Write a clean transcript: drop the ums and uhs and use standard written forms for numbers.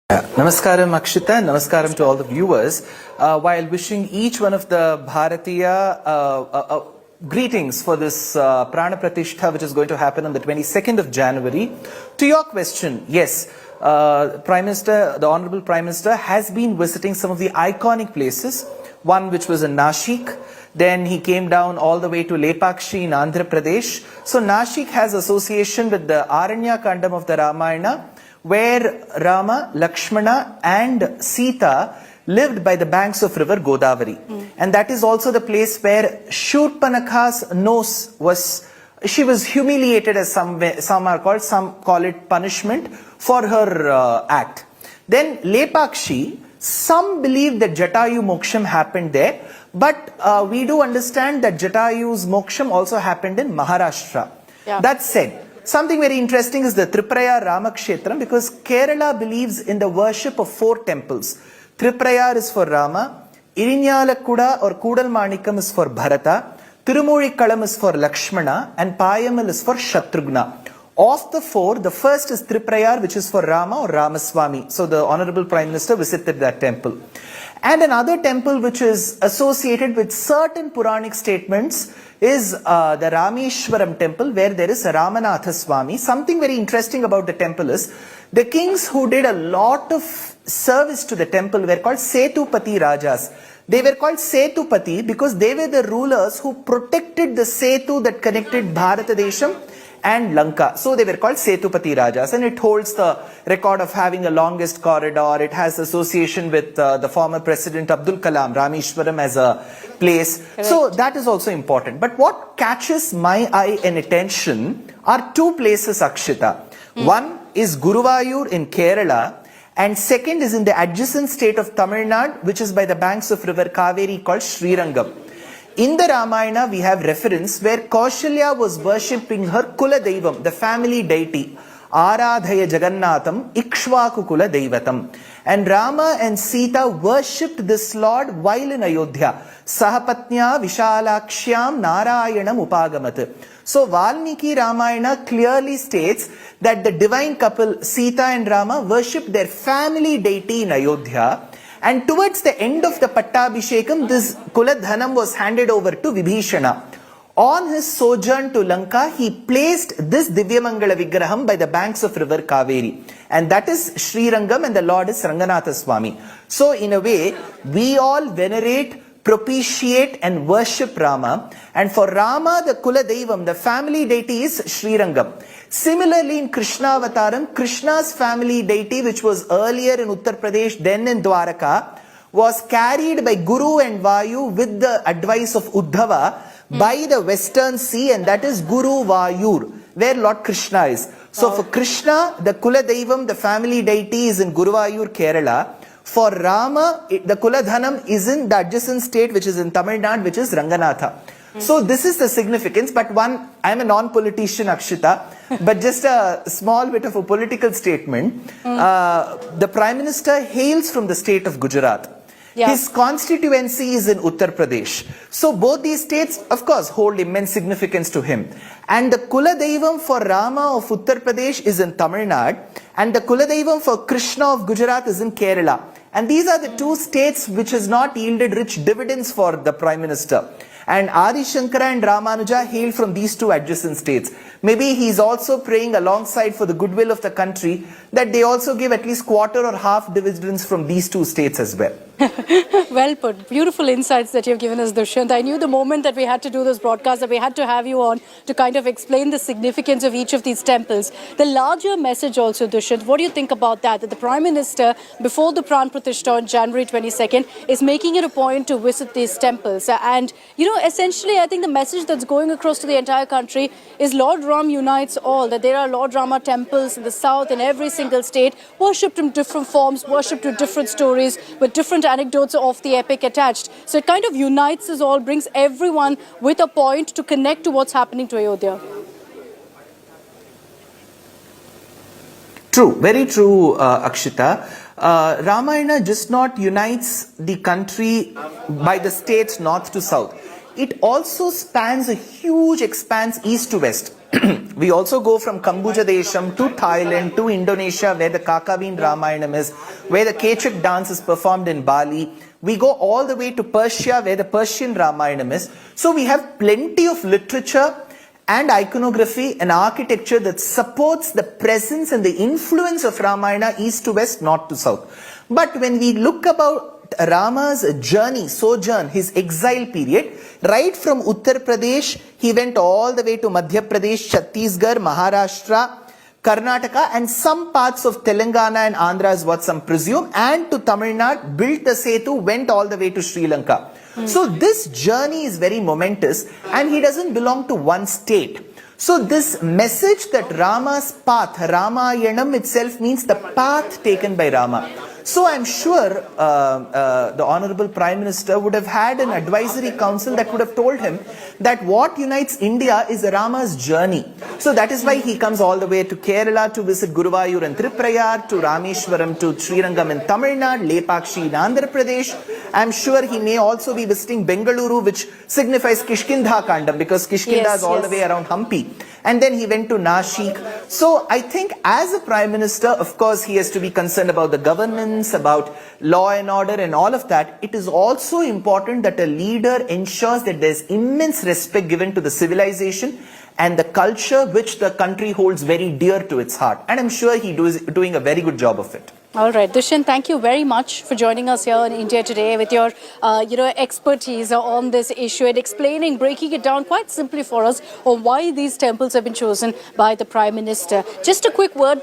Namaskaram Akshita, namaskaram to all the viewers. While wishing each one of the Bharatiya greetings for this Prana Pratishtha which is going to happen on the 22nd of January. To your question, yes, Prime Minister, the Honorable Prime Minister has been visiting some of the iconic places. One which was in Nashik, then he came down all the way to Lepakshi in Andhra Pradesh. So Nashik has association with the Aranya Kandam of the Ramayana, where Rama, Lakshmana and Sita lived by the banks of river Godavari. And that is also the place where Shurpanakha's nose was, she was humiliated, as some call it punishment for her act. Then Lepakshi, some believe that Jatayu Moksham happened there, but we do understand that Jatayu's Moksham also happened in Maharashtra. Yeah. That said, something very interesting is the Triprayar Ramakshetram, because Kerala believes in the worship of 4 temples. Triprayar is for Rama, Irinyalakuda or Kudal Manikam is for Bharata, Tirumurikalam is for Lakshmana, and Payamal is for Shatrughna. Of the 4, the first is Triprayar, which is for Rama or Ramaswamy. So the Honorable Prime Minister visited that temple. And another temple which is associated with certain Puranic statements is the Rameshwaram temple, where there is Ramanatha Swami. Something very interesting about the temple is the kings who did a lot of service to the temple were called Setupati Rajas. They were called Setupati because they were the rulers who protected the Setu that connected Bharatadesham and Lanka. So they were called Setupati Rajas, and it holds the record of having the longest corridor. It has association with the former President Abdul Kalam, Rameshwaram as a place. Correct. So that is also important. But what catches my eye and attention are 2 places, Akshita. One is Guruvayur in Kerala, and second is in the adjacent state of Tamil Nadu, which is by the banks of river Kaveri, called Srirangam. In the Ramayana, we have reference where Kaushalya was worshipping her Kula Deivam, the family deity, Aradhaya Jagannatham, Ikshvaku Kula Deivatam. And Rama and Sita worshipped this Lord while in Ayodhya. Sahapatnya Vishalakshyam Narayanam Upagamat. So Valmiki Ramayana clearly states that the divine couple Sita and Rama worshipped their family deity in Ayodhya. And towards the end of the Pattabhishekam, this Kuladhanam was handed over to Vibhishana. On his sojourn to Lanka, he placed this Divyamangala Vigraham by the banks of river Kaveri. And that is Srirangam, and the Lord is Ranganatha Swami. So in a way, we all venerate, propitiate and worship Rama. And for Rama, the Kula Deivam, the family deity, is Srirangam. Similarly, in Krishna Avataram, Krishna's family deity, which was earlier in Uttar Pradesh, then in Dwaraka, was carried by Guru and Vayu with the advice of Uddhava by the western sea, and that is Guru Vayur, where Lord Krishna is. So for Krishna, the Kula Deivam, the family deity, is in Guruvayur, Kerala. For Rama, the Kuladhanam is in the adjacent state, which is in Tamil Nadu, which is Ranganatha. So this is the significance. But one, I am a non-politician, Akshita, but just a small bit of a political statement. The Prime Minister hails from the state of Gujarat. Yeah. His constituency is in Uttar Pradesh. So both these states, of course, hold immense significance to him. And the Kula Deivam for Rama of Uttar Pradesh is in Tamil Nadu, and the Kula Deivam for Krishna of Gujarat is in Kerala. And these are the 2 states which has not yielded rich dividends for the Prime Minister. And Adi Shankara and Ramanuja hail from these 2 adjacent states. Maybe he is also praying alongside for the goodwill of the country that they also give at least quarter or half dividends from these 2 states as well. Well put. Beautiful insights that you've given us, Dushyant. I knew the moment that we had to do this broadcast that we had to have you on to kind of explain the significance of each of these temples. The larger message also, Dushyant, what do you think about that? That the Prime Minister, before the Pran Pratishtha on January 22nd, is making it a point to visit these temples. And, you know, essentially, I think the message that's going across to the entire country is Lord Ram unites all. That there are Lord Rama temples in the south, in every single state, worshipped in different forms, worshipped with different stories, with different anecdotes of the epic attached. So it kind of unites us all, brings everyone with a point to connect to what's happening to Ayodhya. True, very true, Akshita. Ramayana just not unites the country by the states north to south. It also spans a huge expanse east to west. We also go from Kambuja Desham to Thailand to Indonesia, where the Kakavin Ramayanam is, where the Kechak dance is performed in Bali. We go all the way to Persia, where the Persian Ramayanam is. So we have plenty of literature and iconography and architecture that supports the presence and the influence of Ramayana east to west, north to south. But when we look about Rama's journey, sojourn, his exile period, right from Uttar Pradesh, he went all the way to Madhya Pradesh, Chhattisgarh, Maharashtra, Karnataka, and some parts of Telangana and Andhra is what some presume, and to Tamil Nadu, built the Setu, went all the way to Sri Lanka. So this journey is very momentous, and he doesn't belong to one state. So this message that Rama's path, Ramayanam itself means the path taken by Rama. So I'm sure the Honorable Prime Minister would have had an advisory council that would have told him that what unites India is Rama's journey. So that is why he comes all the way to Kerala to visit Guruvayur and Tripurayar, to Rameshwaram, to Srirangam in Tamil Nadu, Lepakshi in Andhra Pradesh. I'm sure he may also be visiting Bengaluru, which signifies Kishkindha Kandam, because Kishkinda is all the way around Hampi. And then he went to Nashik. So I think as a Prime Minister, of course, he has to be concerned about the governance, about law and order and all of that. It is also important that a leader ensures that there's immense respect given to the civilization and the culture which the country holds very dear to its heart. And I'm sure he is doing a very good job of it. All right, Dushyant, thank you very much for joining us here in India Today with your, expertise on this issue and explaining, breaking it down quite simply for us on why these temples have been chosen by the Prime Minister. Just a quick word.